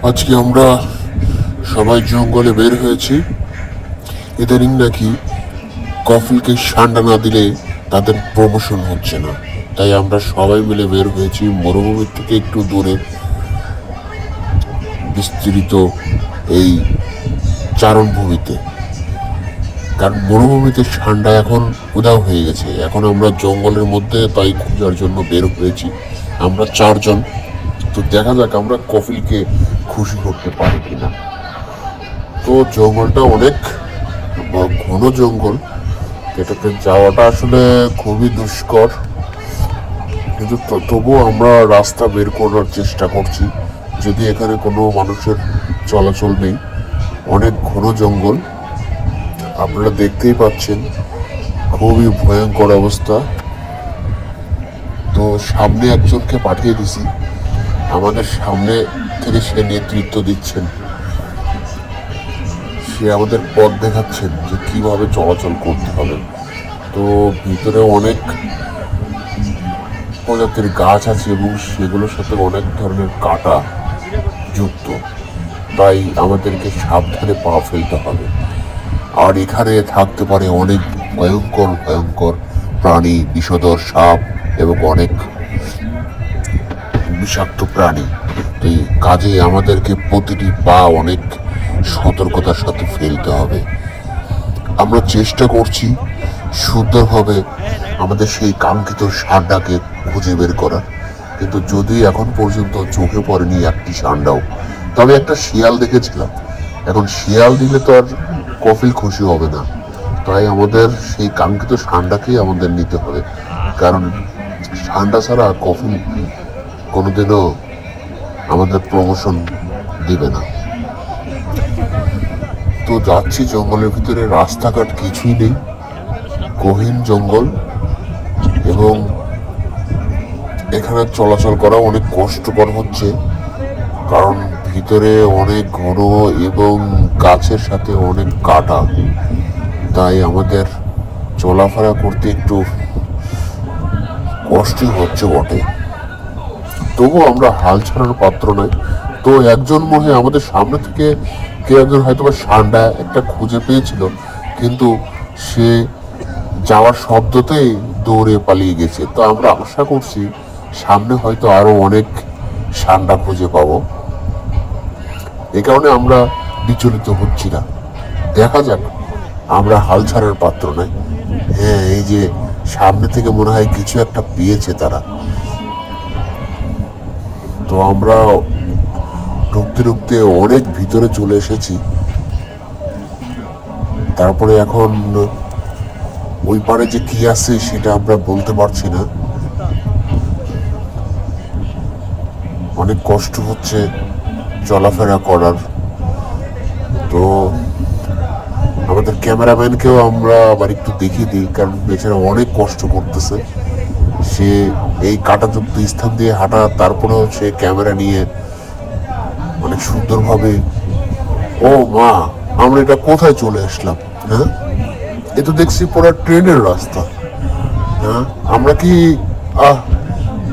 আজকে আমরা সবাই জঙ্গলে বের হয়েছি। ইদানিং নাকি কফিলকে ঠান্ডা না দিলে তাদের প্রমোশন হচ্ছে না, তাই আমরা সবাই মিলে বের হয়েছি মরুভূমির থেকে একটু দূরে বিস্তৃত এই চারণভূমিতে। কারণ মরুভূমিতে ঠান্ডা এখন উধাও হয়ে গেছে। এখন আমরা জঙ্গলের মধ্যে তাই খোঁজার জন্য বের হয়েছি। আমরা 4 জন। তো দেখা যাক আমরা কফিলকে খুশি করতে পারি কিনা। তো জঙ্গলটা অনেক ঘন জঙ্গল, এটাতে যাওয়াটা আসলে খুবই দুষ্কর, কিন্তু তবুও আমরা রাস্তা বের করার চেষ্টা করছি। যদি এখানে কোনো মানুষের চলাচল নেই, অনেক ঘন জঙ্গল, আপনারা দেখতেই পাচ্ছেন, খুবই ভয়ঙ্কর অবস্থা। তো সামনে একজনকে পাঠিয়ে দিছি, আমাদের সামনে থেকে সে নেতৃত্ব দিচ্ছেন, সে আমাদের পথ দেখাচ্ছেন যে কিভাবে চলাচল করতে হবে। তো ভিতরে অনেক প্রজাতির গাছ আছে এবং সেগুলোর সাথে অনেক ধরনের কাঁটা যুক্ত, তাই আমাদেরকে সাবধানে পা ফেলতে হবে। আর এখানে থাকতে পারে অনেক ভয়ঙ্কর ভয়ঙ্কর প্রাণী, বিষধর সাপ এবং অনেক বিষাক্ত প্রাণী। এই কাজে আমাদেরকে প্রতিটি পা অনেক সতর্কতার সাথে ফেলতে হবে। আমরা চেষ্টা করছি সুন্দরভাবে আমাদের সেই কাঙ্ক্ষিত ষাঁড়টাকে খুঁজে বের করার, কিন্তু যদি এখন পর্যন্ত চোখে পড়েনি একটি ষাঁড়টাও। তবে একটা শিয়াল দেখেছিলাম। এখন শিয়াল দিলে তো আর কফিল খুশি হবে না, তাই আমাদের সেই কাঙ্ক্ষিত ষাঁড়টাকেই আমাদের নিতে হবে, কারণ ষাঁড়টা ছাড়া কফিল কোনোদিনও আমাদের প্রমোশন দিবে না। তো যাচ্ছি জঙ্গলের ভিতরে, রাস্তাঘাট কিছুই নেই, গহীন জঙ্গল, এবং এখানে চলাচল করা অনেক কষ্টকর হচ্ছে, কারণ ভিতরে অনেক ঘন এবং গাছের সাথে অনেক কাঁটা, তাই আমাদের চলাফেরা করতে একটু কষ্টই হচ্ছে বটে। তবুও আমরা হাল ছাড়ার পাত্র নয়। তো একজন মনে আমাদের সামনে থেকে কে একজন হয়তো বা ষাঁড়টা একটা খুঁজে পেয়েছিল, কিন্তু সে যাওয়ার শব্দতেই দৌড়ে পালিয়ে গেছে। তো আমরা আশা করছি সামনে হয়তো আরো অনেক ষাঁড়টা খুঁজে পাবো। এ কারণে আমরা বিচলিত হচ্ছি না। দেখা যাক, আমরা হাল ছাড়ার পাত্র নয়। হ্যাঁ, এই যে সামনে থেকে মনে হয় কিছু একটা পেয়েছে তারা। তো আমরা ঢুকতে ঢুকতে অনেক ভিতরে চলে এসেছি। তারপরে এখন ওই পারে যে কি আছে সেটা আমরা বলতে পারছি না। অনেক কষ্ট হচ্ছে চলাফেরা করার। তো আমাদের ক্যামেরাম্যানকেও আমরা আবার একটু দেখিয়ে দিই, কারণ বেচারা অনেক কষ্ট করতেছে। সে এই কাঁটাযুক্ত স্থান দিয়ে হাঁটা, তারপরেও সে ক্যামেরা নিয়ে অনেক সুন্দরভাবে। ও মা, আমরা এটা কোথায় চলে আসলাম? হ্যাঁ, এ তো দেখছি পুরো ট্রেনের রাস্তা। হ্যাঁ, আমরা কি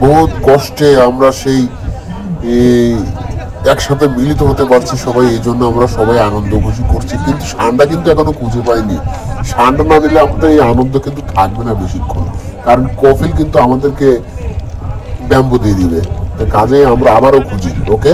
বহুত কষ্টে আমরা সেই একসাথে মিলিত হতে পারছি সবাই, এই জন্য আমরা সবাই আনন্দ খুশি করছি। কিন্তু ষাঁড়টা কিন্তু এখনো খুঁজে পাইনি। ষাঁড়টা না দিলে আমাদের এই আনন্দ কিন্তু থাকবে না বেশিক্ষণ, কারণ কফিল কিন্তু আমাদেরকে ব্যাম্বু দিয়ে দিবে। কাজে আমরা আবারও খুঁজি। ওকে।